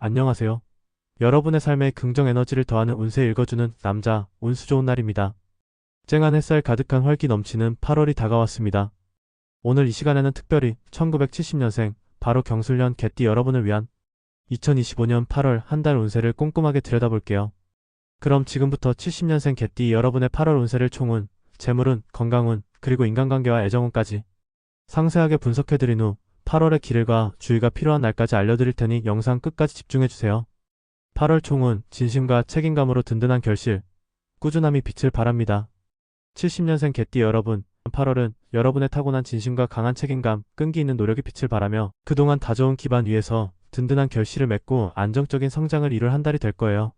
안녕하세요. 여러분의 삶에 긍정 에너지를 더하는 운세 읽어주는 남자, 운수 좋은 날입니다. 쨍한 햇살 가득한 활기 넘치는 8월이 다가왔습니다. 오늘 이 시간에는 특별히 1970년생, 바로 경술년 개띠 여러분을 위한 2025년 8월 한 달 운세를 꼼꼼하게 들여다볼게요. 그럼 지금부터 70년생 개띠 여러분의 8월 운세를 총운, 재물운, 건강운, 그리고 인간관계와 애정운까지 상세하게 분석해드린 후 8월의 길을과 주의가 필요한 날까지 알려드릴 테니 영상 끝까지 집중해주세요. 8월 총은 진심과 책임감으로 든든한 결실, 꾸준함이 빛을 발합니다. 70년생 개띠 여러분, 8월은 여러분의 타고난 진심과 강한 책임감, 끈기 있는 노력이 빛을 발하며 그동안 다져온 기반 위에서 든든한 결실을 맺고 안정적인 성장을 이룰 한 달이 될 거예요.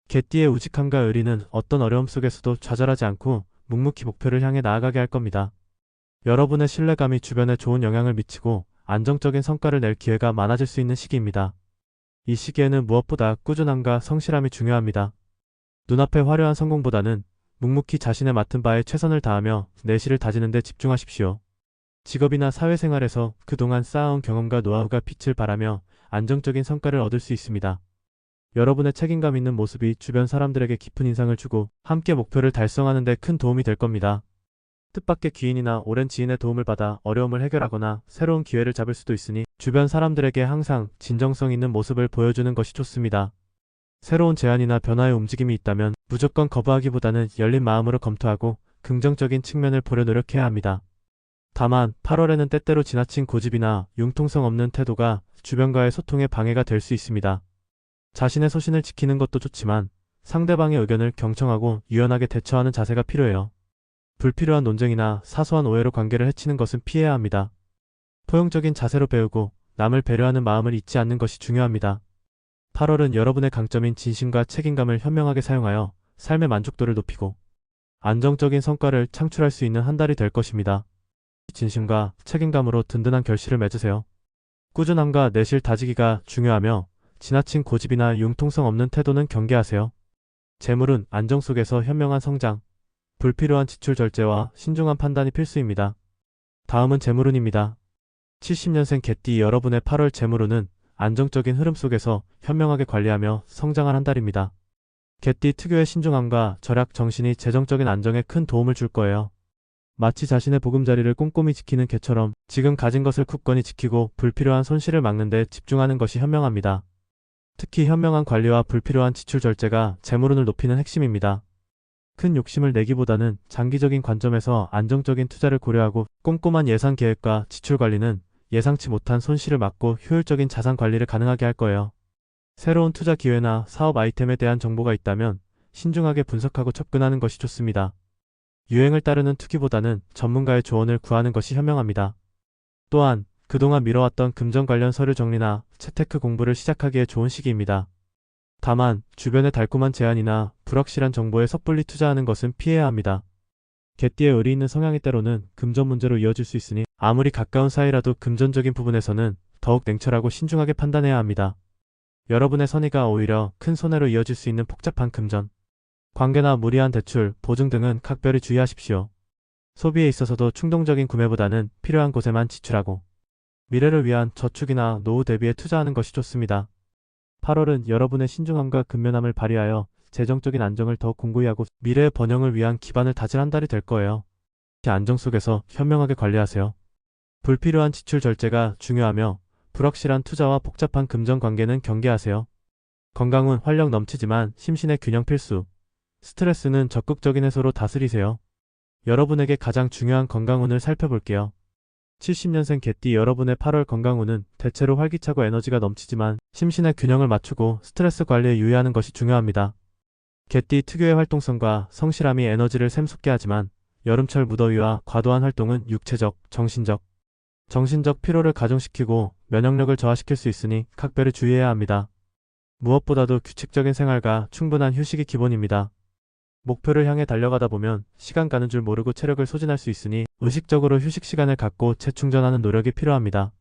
개띠의 우직함과 의리는 어떤 어려움 속에서도 좌절하지 않고 묵묵히 목표를 향해 나아가게 할 겁니다. 여러분의 신뢰감이 주변에 좋은 영향을 미치고 안정적인 성과를 낼 기회가 많아질 수 있는 시기입니다. 이 시기에는 무엇보다 꾸준함과 성실함이 중요합니다. 눈앞의 화려한 성공보다는 묵묵히 자신의 맡은 바에 최선을 다하며 내실을 다지는 데 집중하십시오. 직업이나 사회생활에서 그동안 쌓아온 경험과 노하우가 빛을 발하며 안정적인 성과를 얻을 수 있습니다. 여러분의 책임감 있는 모습이 주변 사람들에게 깊은 인상을 주고 함께 목표를 달성하는 데 큰 도움이 될 겁니다. 뜻밖의 귀인이나 오랜 지인의 도움을 받아 어려움을 해결하거나 새로운 기회를 잡을 수도 있으니 주변 사람들에게 항상 진정성 있는 모습을 보여주는 것이 좋습니다. 새로운 제안이나 변화의 움직임이 있다면 무조건 거부하기보다는 열린 마음으로 검토하고 긍정적인 측면을 보려 노력해야 합니다. 다만 8월에는 때때로 지나친 고집이나 융통성 없는 태도가 주변과의 소통에 방해가 될 수 있습니다. 자신의 소신을 지키는 것도 좋지만 상대방의 의견을 경청하고 유연하게 대처하는 자세가 필요해요. 불필요한 논쟁이나 사소한 오해로 관계를 해치는 것은 피해야 합니다. 포용적인 자세로 배우고 남을 배려하는 마음을 잊지 않는 것이 중요합니다. 8월은 여러분의 강점인 진심과 책임감을 현명하게 사용하여 삶의 만족도를 높이고 안정적인 성과를 창출할 수 있는 한 달이 될 것입니다. 진심과 책임감으로 든든한 결실을 맺으세요. 꾸준함과 내실 다지기가 중요하며 지나친 고집이나 융통성 없는 태도는 경계하세요. 재물은 안정 속에서 현명한 성장, 불필요한 지출 절제와 신중한 판단이 필수입니다. 다음은 재물운입니다. 70년생 개띠 여러분의 8월 재물운은 안정적인 흐름 속에서 현명하게 관리하며 성장할 한 달입니다. 개띠 특유의 신중함과 절약 정신이 재정적인 안정에 큰 도움을 줄 거예요. 마치 자신의 보금자리를 꼼꼼히 지키는 개처럼 지금 가진 것을 굳건히 지키고 불필요한 손실을 막는 데 집중하는 것이 현명합니다. 특히 현명한 관리와 불필요한 지출 절제가 재물운을 높이는 핵심입니다. 큰 욕심을 내기보다는 장기적인 관점에서 안정적인 투자를 고려하고 꼼꼼한 예산 계획과 지출 관리는 예상치 못한 손실을 막고 효율적인 자산 관리를 가능하게 할 거예요. 새로운 투자 기회나 사업 아이템에 대한 정보가 있다면 신중하게 분석하고 접근하는 것이 좋습니다. 유행을 따르는 투기보다는 전문가의 조언을 구하는 것이 현명합니다. 또한 그동안 미뤄왔던 금전 관련 서류 정리나 재테크 공부를 시작하기에 좋은 시기입니다. 다만 주변의 달콤한 제안이나 불확실한 정보에 섣불리 투자하는 것은 피해야 합니다. 개띠의 의리 있는 성향이 때로는 금전 문제로 이어질 수 있으니 아무리 가까운 사이라도 금전적인 부분에서는 더욱 냉철하고 신중하게 판단해야 합니다. 여러분의 선의가 오히려 큰 손해로 이어질 수 있는 복잡한 금전, 관계나 무리한 대출, 보증 등은 각별히 주의하십시오. 소비에 있어서도 충동적인 구매보다는 필요한 곳에만 지출하고 미래를 위한 저축이나 노후 대비에 투자하는 것이 좋습니다. 8월은 여러분의 신중함과 근면함을 발휘하여 재정적인 안정을 더 공고히 하고 미래의 번영을 위한 기반을 다질 한 달이 될 거예요. 안정 속에서 현명하게 관리하세요. 불필요한 지출 절제가 중요하며 불확실한 투자와 복잡한 금전 관계는 경계하세요. 건강은 활력 넘치지만 심신의 균형 필수. 스트레스는 적극적인 해소로 다스리세요. 여러분에게 가장 중요한 건강운을 살펴볼게요. 70년생 개띠 여러분의 8월 건강운은 대체로 활기차고 에너지가 넘치지만 심신의 균형을 맞추고 스트레스 관리에 유의하는 것이 중요합니다. 개띠 특유의 활동성과 성실함이 에너지를 샘솟게 하지만 여름철 무더위와 과도한 활동은 육체적, 정신적 피로를 가중시키고 면역력을 저하시킬 수 있으니 각별히 주의해야 합니다. 무엇보다도 규칙적인 생활과 충분한 휴식이 기본입니다. 목표를 향해 달려가다 보면 시간 가는 줄 모르고 체력을 소진할 수 있으니 의식적으로 휴식 시간을 갖고 재충전하는 노력이 필요합니다.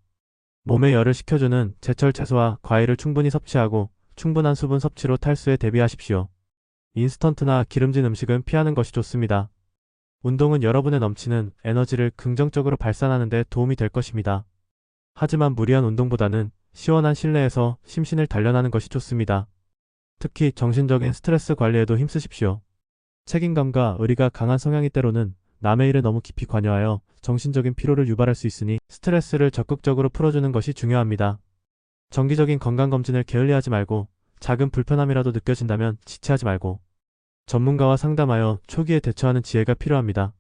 몸에 열을 식혀주는 제철 채소와 과일을 충분히 섭취하고 충분한 수분 섭취로 탈수에 대비하십시오. 인스턴트나 기름진 음식은 피하는 것이 좋습니다. 운동은 여러분의 넘치는 에너지를 긍정적으로 발산하는 데 도움이 될 것입니다. 하지만 무리한 운동보다는 시원한 실내에서 심신을 단련하는 것이 좋습니다. 특히 정신적인 스트레스 관리에도 힘쓰십시오. 책임감과 의리가 강한 성향이 때로는 남의 일에 너무 깊이 관여하여 정신적인 피로를 유발할 수 있으니 스트레스를 적극적으로 풀어주는 것이 중요합니다. 정기적인 건강검진을 게을리하지 말고 작은 불편함이라도 느껴진다면 지체하지 말고 전문가와 상담하여 초기에 대처하는 지혜가 필요합니다.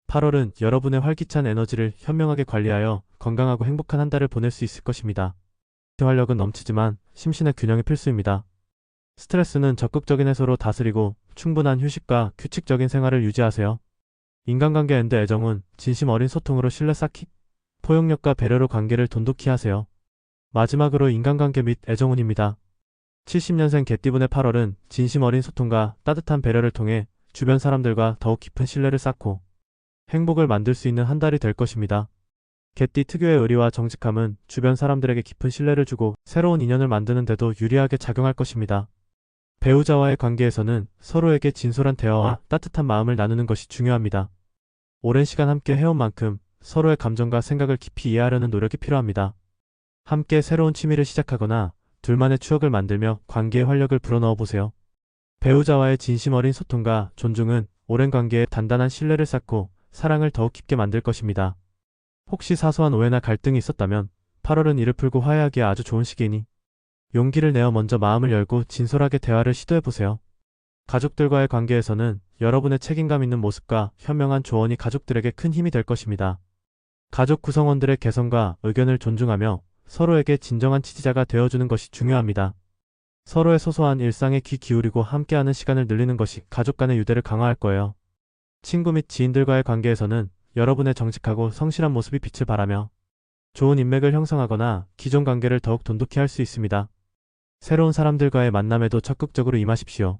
8월은 여러분의 활기찬 에너지를 현명하게 관리하여 건강하고 행복한 한 달을 보낼 수 있을 것입니다. 활력은 넘치지만 심신의 균형이 필수입니다. 스트레스는 적극적인 해소로 다스리고 충분한 휴식과 규칙적인 생활을 유지하세요. 인간관계 앤드 애정은 진심 어린 소통으로 신뢰 쌓기, 포용력과 배려로 관계를 돈독히 하세요. 마지막으로 인간관계 및 애정운입니다. 70년생 개띠분의 8월은 진심 어린 소통과 따뜻한 배려를 통해 주변 사람들과 더욱 깊은 신뢰를 쌓고 행복을 만들 수 있는 한 달이 될 것입니다. 개띠 특유의 의리와 정직함은 주변 사람들에게 깊은 신뢰를 주고 새로운 인연을 만드는 데도 유리하게 작용할 것입니다. 배우자와의 관계에서는 서로에게 진솔한 대화와 따뜻한 마음을 나누는 것이 중요합니다. 오랜 시간 함께 해온 만큼 서로의 감정과 생각을 깊이 이해하려는 노력이 필요합니다. 함께 새로운 취미를 시작하거나 둘만의 추억을 만들며 관계에 활력을 불어넣어 보세요. 배우자와의 진심 어린 소통과 존중은 오랜 관계에 단단한 신뢰를 쌓고 사랑을 더욱 깊게 만들 것입니다. 혹시 사소한 오해나 갈등이 있었다면 8월은 이를 풀고 화해하기에 아주 좋은 시기이니 용기를 내어 먼저 마음을 열고 진솔하게 대화를 시도해보세요. 가족들과의 관계에서는 여러분의 책임감 있는 모습과 현명한 조언이 가족들에게 큰 힘이 될 것입니다. 가족 구성원들의 개성과 의견을 존중하며 서로에게 진정한 지지자가 되어주는 것이 중요합니다. 서로의 소소한 일상에 귀 기울이고 함께하는 시간을 늘리는 것이 가족 간의 유대를 강화할 거예요. 친구 및 지인들과의 관계에서는 여러분의 정직하고 성실한 모습이 빛을 발하며 좋은 인맥을 형성하거나 기존 관계를 더욱 돈독히 할 수 있습니다. 새로운 사람들과의 만남에도 적극적으로 임하십시오.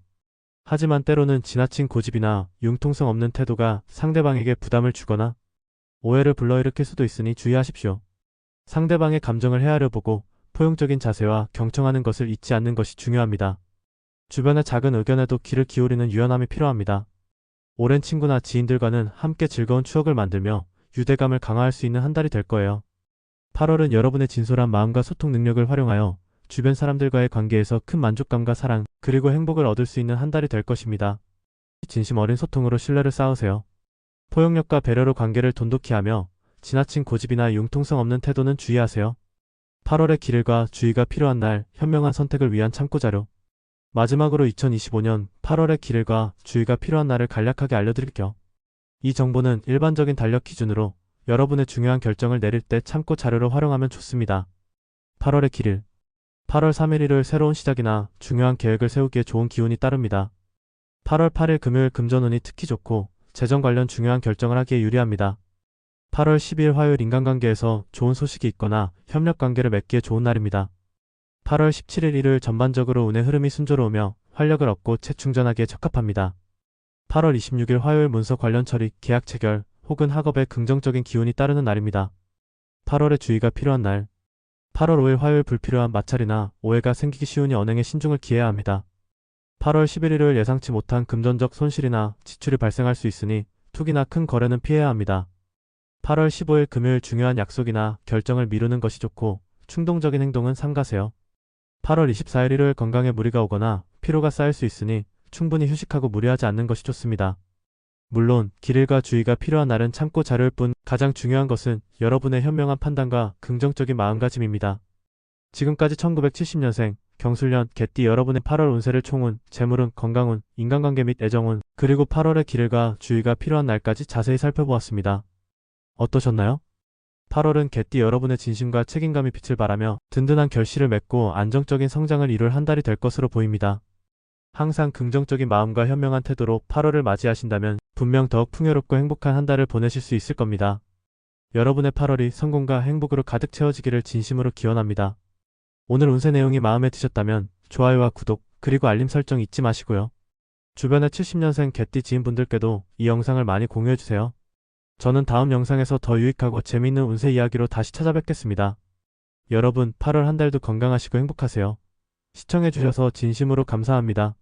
하지만 때로는 지나친 고집이나 융통성 없는 태도가 상대방에게 부담을 주거나 오해를 불러일으킬 수도 있으니 주의하십시오. 상대방의 감정을 헤아려 보고 포용적인 자세와 경청하는 것을 잊지 않는 것이 중요합니다. 주변의 작은 의견에도 귀를 기울이는 유연함이 필요합니다. 오랜 친구나 지인들과는 함께 즐거운 추억을 만들며 유대감을 강화할 수 있는 한 달이 될 거예요. 8월은 여러분의 진솔한 마음과 소통 능력을 활용하여 주변 사람들과의 관계에서 큰 만족감과 사랑, 그리고 행복을 얻을 수 있는 한 달이 될 것입니다. 진심 어린 소통으로 신뢰를 쌓으세요. 포용력과 배려로 관계를 돈독히 하며 지나친 고집이나 융통성 없는 태도는 주의하세요. 8월의 길과 주의가 필요한 날, 현명한 선택을 위한 참고자료. 마지막으로 2025년 8월의 길과 주의가 필요한 날을 간략하게 알려드릴게요. 이 정보는 일반적인 달력 기준으로 여러분의 중요한 결정을 내릴 때 참고 자료로 활용하면 좋습니다. 8월의 길일 8월 3일 일요일 새로운 시작이나 중요한 계획을 세우기에 좋은 기운이 따릅니다. 8월 8일 금요일 금전운이 특히 좋고 재정 관련 중요한 결정을 하기에 유리합니다. 8월 12일 화요일 인간관계에서 좋은 소식이 있거나 협력관계를 맺기에 좋은 날입니다. 8월 17일 일요일 전반적으로 운의 흐름이 순조로우며 활력을 얻고 재충전하기에 적합합니다. 8월 26일 화요일 문서 관련 처리, 계약 체결 혹은 학업에 긍정적인 기운이 따르는 날입니다. 8월에 주의가 필요한 날 8월 5일 화요일 불필요한 마찰이나 오해가 생기기 쉬우니 언행에 신중을 기해야 합니다. 8월 11일 일요일 예상치 못한 금전적 손실이나 지출이 발생할 수 있으니 투기나 큰 거래는 피해야 합니다. 8월 15일 금요일 중요한 약속이나 결정을 미루는 것이 좋고 충동적인 행동은 삼가세요. 8월 24일 일요일 건강에 무리가 오거나 피로가 쌓일 수 있으니 충분히 휴식하고 무리하지 않는 것이 좋습니다. 물론 길일과 주의가 필요한 날은 참고 자료일 뿐 가장 중요한 것은 여러분의 현명한 판단과 긍정적인 마음가짐입니다. 지금까지 1970년생 경술년 개띠 여러분의 8월 운세를 총운, 재물운, 건강운, 인간관계 및 애정운, 그리고 8월의 길일과 주의가 필요한 날까지 자세히 살펴보았습니다. 어떠셨나요? 8월은 개띠 여러분의 진심과 책임감이 빛을 발하며 든든한 결실을 맺고 안정적인 성장을 이룰 한 달이 될 것으로 보입니다. 항상 긍정적인 마음과 현명한 태도로 8월을 맞이하신다면 분명 더욱 풍요롭고 행복한 한 달을 보내실 수 있을 겁니다. 여러분의 8월이 성공과 행복으로 가득 채워지기를 진심으로 기원합니다. 오늘 운세 내용이 마음에 드셨다면 좋아요와 구독, 그리고 알림 설정 잊지 마시고요. 주변의 70년생 개띠 지인분들께도 이 영상을 많이 공유해주세요. 저는 다음 영상에서 더 유익하고 재미있는 운세 이야기로 다시 찾아뵙겠습니다. 여러분 8월 한 달도 건강하시고 행복하세요. 시청해주셔서 진심으로 감사합니다.